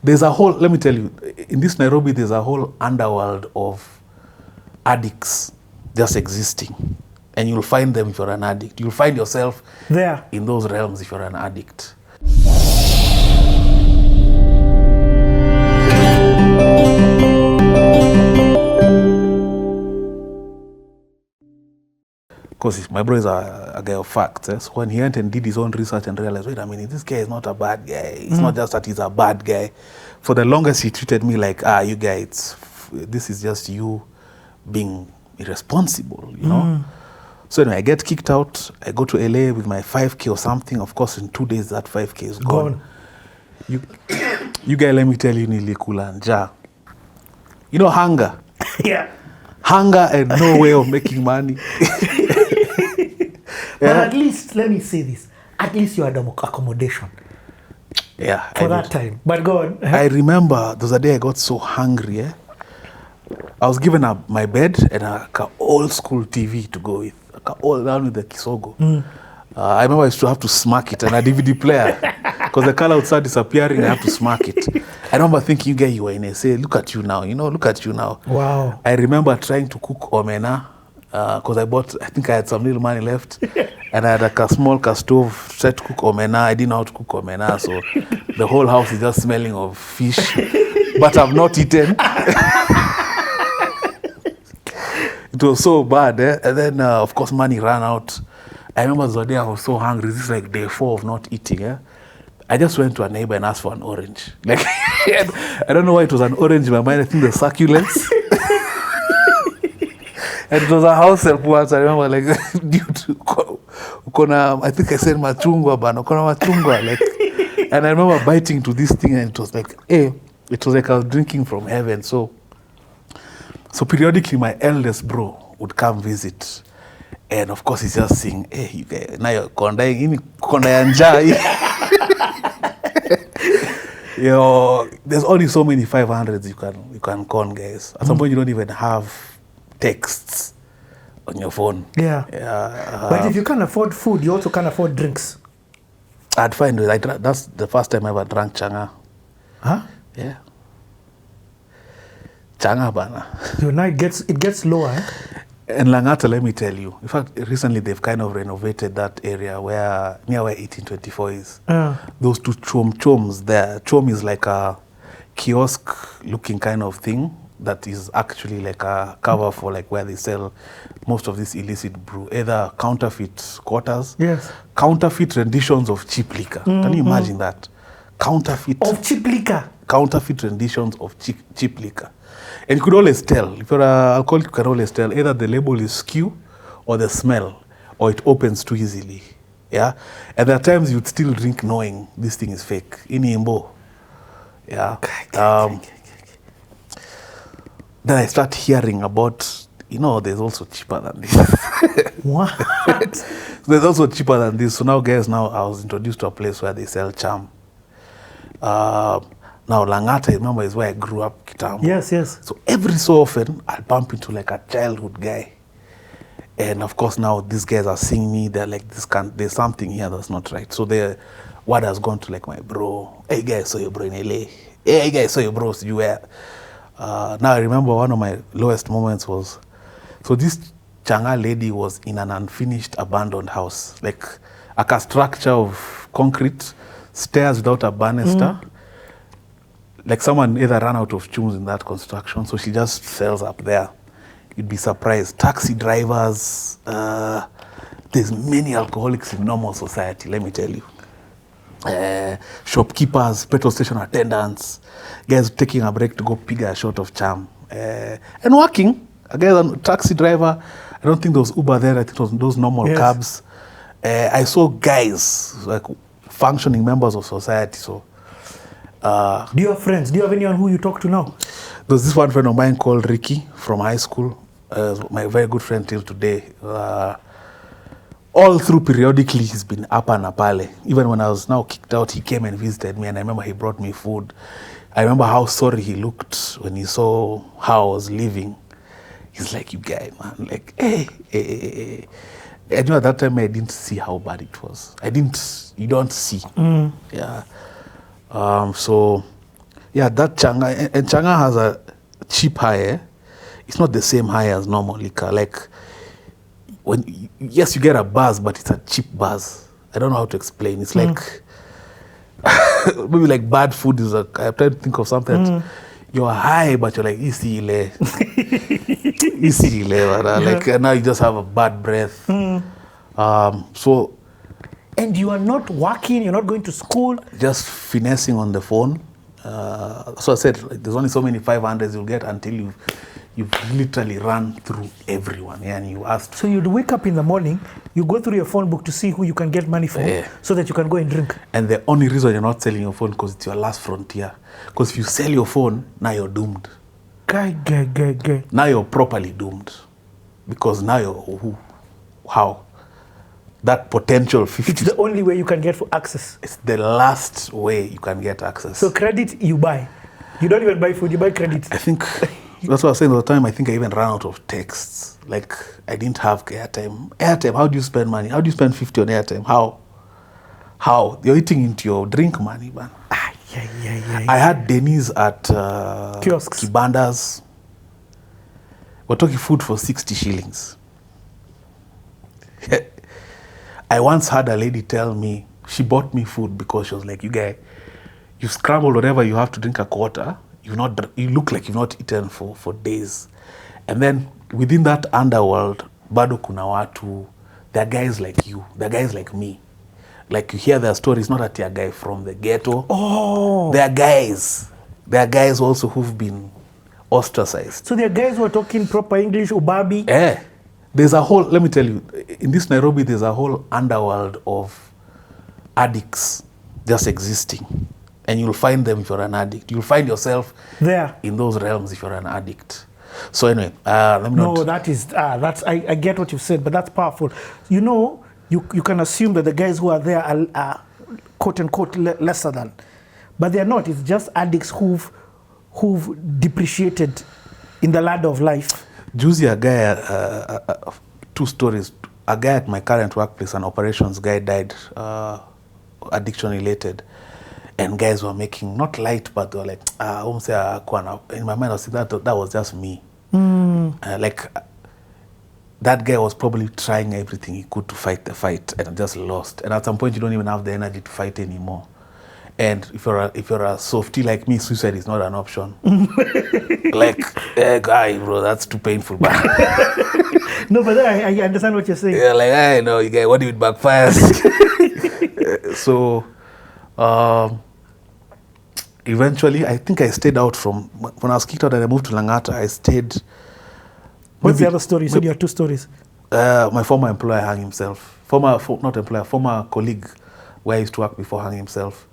There's a whole, let me tell you, in this Nairobi, there's a whole underworld of addicts just existing. And you'll find them if you're an addict. You'll find yourself there in those realms if you're an addict. Because my bro is a guy of facts. So when he went and did his own research and realized, wait a minute, this guy is not a bad guy. It's not just that he's a bad guy. For the longest, he treated me like, you guys, this is just you being irresponsible, you know? So anyway, I get kicked out. I go to LA with my 5K or something. Of course, in 2 days, that 5K is gone. You guys, let me tell you, nilikula njaa. You know, hunger. Yeah. Hunger and no way of making money. But at least, let me say this, at least you had accommodation. Yeah. For that time. But go on. I remember there was a day I got so hungry. I was given my bed and an old school TV to go with. All down with the Kisogo. I remember I used to have to smack it and a DVD player. Because the color would start disappearing, I have to smack it. I remember thinking, you were in SA, look at you now, look at you now. Wow. I remember trying to cook omena. Because I think I had some little money left. And I had a small stove, tried to cook omena. I didn't know how to cook omena. So the whole house is just smelling of fish. But I've not eaten. It was so bad. And then, of course, money ran out. I remember the day I was so hungry. This is like day 4 of not eating. I just went to a neighbor and asked for an orange. Like, I don't know why it was an orange in my mind. I think the succulents. And it was a house help once. I remember, like, I think I said machungwa, bana, ukona machungwa. Like, and I remember biting to this thing, and it was like, it was like I was drinking from heaven. So periodically, my eldest bro would come visit. And of course, he's just saying, you guys, now you're kondaing, there's only so many 500s you can con, guys. At some point, you don't even have texts on your phone. Yeah. But if you can't afford food, you also can't afford drinks. I'd find it. That's the first time I ever drank changa. Huh? Yeah. Changa bana. Your night gets lower, eh? And Langata, let me tell you. In fact, recently they've kind of renovated that area near where 1824 is. Those two choms there. Chom is like a kiosk-looking kind of thing that is actually like a cover for like where they sell most of this illicit brew. Either counterfeit quarters, yes, counterfeit renditions of cheap liquor. Can you imagine that? Counterfeit of cheap liquor. Counterfeit renditions of cheap liquor. And you could always tell, if you're an alcoholic, you can always tell either the label is skew or the smell, or it opens too easily. Yeah? And there are times you'd still drink knowing this thing is fake. Ini imbo. Yeah. Then I start hearing about, there's also cheaper than this. What? There's also cheaper than this. So now, guys, I was introduced to a place where they sell charm. Now, Langata, remember, is where I grew up, Kitambo. Yes. So every so often, I'll bump into like a childhood guy. And of course, now these guys are seeing me. They're like, there's something here that's not right. So word has gone to like my bro. Hey, guys, saw your bro in LA. Hey, guys, saw your bro you were. Now, I remember one of my lowest moments was, so this Changa lady was in an unfinished abandoned house. Like a structure of concrete, stairs without a banister. Like someone either ran out of chums in that construction, so she just sells up there. You'd be surprised. Taxi drivers, there's many alcoholics in normal society, let me tell you. Shopkeepers, petrol station attendants, guys taking a break to go pick a shot of charm. And working, again, a taxi driver, I don't think there was Uber there, I think it was those normal cabs. I saw guys, like functioning members of society, so. Do you have friends? Do you have anyone who you talk to now? There's this one friend of mine called Ricky from high school. My very good friend till today. All through periodically, he's been up and apale. Even when I was now kicked out, he came and visited me, and I remember he brought me food. I remember how sorry he looked when he saw how I was living. He's like, you guy, man. Like, hey. I knew at that time I didn't see how bad it was. You don't see. Yeah. So Yeah, that Changa, and Changa has a cheap high. It's not the same high as normal liquor. Like, yes, you get a buzz, but it's a cheap buzz. I don't know how to explain. It's like, maybe like bad food is I'm trying to think of something that you're high, but you're like, easy, like, now you just have a bad breath. So, and you are not working, you're not going to school. Just finessing on the phone. So I said, like, there's only so many 500s you'll get until you've literally run through everyone. Yeah, and you asked. So you'd wake up in the morning, you go through your phone book to see who you can get money for, so that you can go and drink. And the only reason you're not selling your phone because it's your last frontier. Because if you sell your phone, now you're doomed. Guy. Now you're properly doomed. Because now you're how? That potential 50. It's the only way you can get for access. It's the last way you can get access. So credit you buy. You don't even buy food, you buy credit. I think that's what I was saying all the time. I think I even ran out of texts. Like, I didn't have airtime. Airtime, how do you spend money? How do you spend 50 on airtime? How? You're eating into your drink money, man. Yeah. I had Denny's at kiosks. Kibandas. We're talking food for 60 shillings. I once had a lady tell me, she bought me food because she was like, you scrambled whatever you have to drink a quarter. You look like you've not eaten for days. And then within that underworld, bado kuna watu, they're guys like you, they're guys like me. Like, you hear their stories, not that they're a guy from the ghetto. Oh. They're guys. They're guys also who've been ostracized. So they're guys who are talking proper English, ubabi. There's a whole, let me tell you, in this Nairobi, there's a whole underworld of addicts just existing. And you'll find them if you're an addict. You'll find yourself there in those realms if you're an addict. So anyway, let me No, I get what you said, but that's powerful. You know, you can assume that the guys who are there are quote unquote lesser than. But they're not. It's just addicts who've depreciated in the ladder of life. Juicy, a guy, 2 stories. A guy at my current workplace, an operations guy, died addiction related. And guys were making, not light, but they were like, in my mind I was saying that was just me. Like, that guy was probably trying everything he could to fight the fight and just lost. And at some point you don't even have the energy to fight anymore. And if you're a softie like me, suicide is not an option. Like, guy, bro, that's too painful. But no, but I understand what you're saying. Yeah, like, I know, you guys, what if it backfires? So, eventually, I think I stayed out from, when I was kicked out and I moved to Langata, I stayed. What's the other story? You said you had 2 stories. My former employer hung himself. Former colleague where I used to work before hung himself.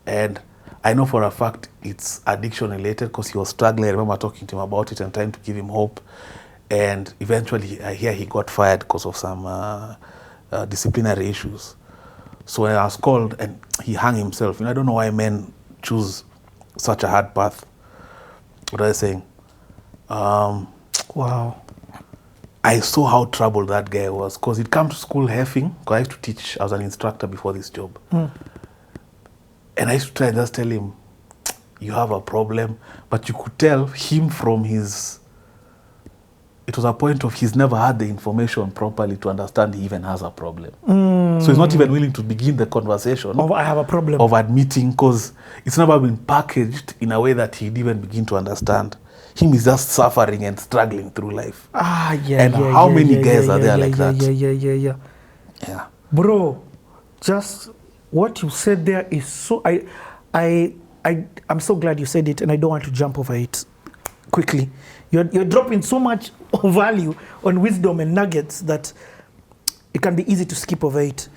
And I know for a fact it's addiction related because he was struggling. I remember talking to him about it and trying to give him hope. And eventually, I hear he got fired because of some disciplinary issues. So when I was called and he hung himself, I don't know why men choose such a hard path. What was I saying? Wow. I saw how troubled that guy was because he'd come to school heffing. Because I used to teach, I was an instructor before this job. And I used to try and just tell him, you have a problem. But you could tell him from his, it was a point of he's never had the information properly to understand he even has a problem. So he's not even willing to begin the conversation. I have a problem. Of admitting, because it's never been packaged in a way that he'd even begin to understand. Him is just suffering and struggling through life. And how many guys are there like that? Yeah. Bro, just what you said there is so, I'm so glad you said it, and I don't want to jump over it quickly. You're dropping so much value on wisdom and nuggets that it can be easy to skip over it.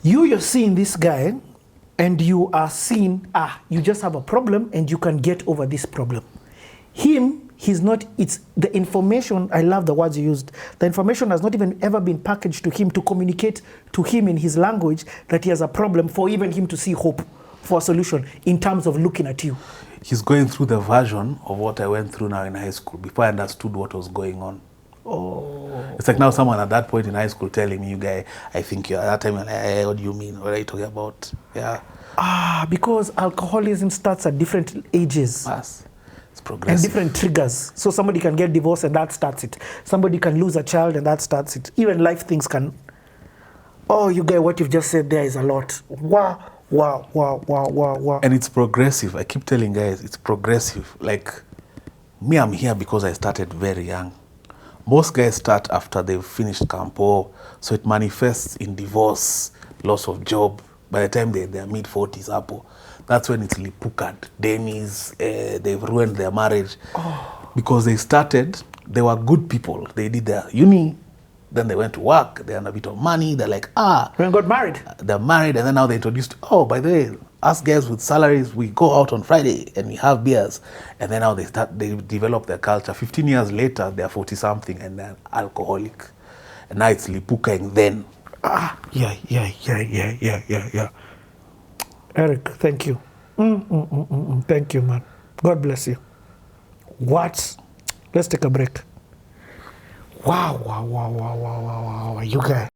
You're seeing this guy, and you are seeing, you just have a problem, and you can get over this problem. Him, he's not, it's the information, I love the words you used, the information has not even ever been packaged to him to communicate to him in his language that he has a problem for even him to see hope for a solution in terms of looking at you. He's going through the version of what I went through now in high school before I understood what was going on. Oh. It's like now someone at that point in high school telling me, you guy, I think you're, at that time, you're like, hey, what do you mean? What are you talking about? Yeah. Because alcoholism starts at different ages. Pass. It's And progressive. different triggers. So somebody can get divorced and that starts it. Somebody can lose a child and that starts it. Even life things can. Oh, you get what you've just said there is a lot. Wow, wow, wow, wow, wow, wow. And it's progressive. I keep telling guys, it's progressive. Like, me, I'm here because I started very young. Most guys start after they've finished campo, so it manifests in divorce, loss of job. By the time they're mid-40s, Apple, that's when it's lipukad, demis, they've ruined their marriage. Because they started, they were good people. They did their uni, then they went to work, they earned a bit of money, they're like, When got married. they're married, and then now they introduced, oh, by the way, us guys with salaries, we go out on Friday and we have beers. And then now they develop their culture. 15 years later, they're 40-something and they're alcoholic. And now it's lipukaing then. Yeah. Eric, thank you. Thank you, man. God bless you. What? Let's take a break. Wow. You guys.